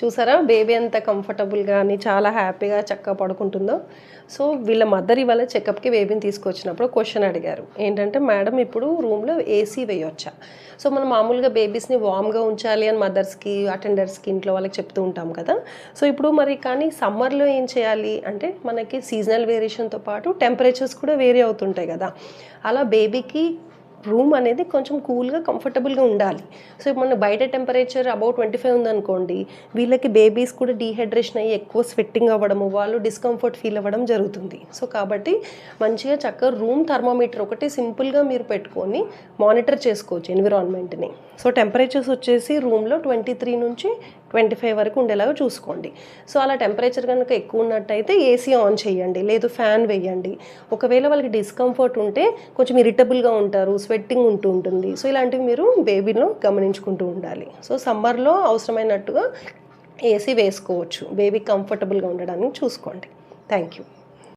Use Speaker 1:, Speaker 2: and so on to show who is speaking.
Speaker 1: చూసారా బేబీ ఎంత కంఫర్టబుల్గా అని చాలా హ్యాపీగా చక్కగా పడుకుంటుందో. సో వీళ్ళ మదర్ ఇవాళ చెకప్కి బేబీని తీసుకొచ్చినప్పుడు క్వశ్చన్ అడిగారు ఏంటంటే, మేడం ఇప్పుడు రూమ్లో ఏసీ వేయొచ్చా? సో మనం మామూలుగా బేబీస్ని వామ్గా ఉంచాలి అని మదర్స్కి అటెండర్స్కి ఇంట్లో వాళ్ళకి చెప్తూ ఉంటాం కదా. సో ఇప్పుడు మరి కానీ సమ్మర్లో ఏం చేయాలి అంటే, మనకి సీజనల్ వేరియేషన్తో పాటు టెంపరేచర్స్ కూడా వేరీ అవుతుంటాయి కదా. అలా బేబీకి రూమ్ అనేది కొంచెం కూల్గా కంఫర్టబుల్గా ఉండాలి. సో మన బయట టెంపరేచర్ అబౌట్ 25 ఉందనుకోండి, వీళ్ళకి బేబీస్ కూడా డీహైడ్రేషన్ అయ్యి ఎక్కువ స్వెట్టింగ్ అవ్వడము, వాళ్ళు డిస్కంఫర్ట్ ఫీల్ అవ్వడం జరుగుతుంది. సో కాబట్టి మంచిగా చక్కగా రూమ్ థర్మోమీటర్ ఒకటి సింపుల్గా మీరు పెట్టుకొని మానిటర్ చేసుకోవచ్చు ఎన్విరాన్మెంట్ని. సో టెంపరేచర్స్ వచ్చేసి రూమ్లో 23 నుంచి 25 వరకు ఉండేలాగా చూసుకోండి. సో అలా టెంపరేచర్ కనుక ఎక్కువ ఉన్నట్టయితే ఏసీ ఆన్ చేయండి, లేదు ఫ్యాన్ వేయండి. ఒకవేళ వాళ్ళకి డిస్కంఫర్ట్ ఉంటే కొంచెం ఇరిటబుల్గా ఉంటారు, స్వెట్టింగ్ ఉంటుంది. సో ఇలాంటివి మీరు బేబీలో గమనించుకుంటూ ఉండాలి. సో సమ్మర్లో అవసరమైనట్టుగా ఏసీ వేసుకోవచ్చు, బేబీ కంఫర్టబుల్గా ఉండడానికి చూసుకోండి. Thank you.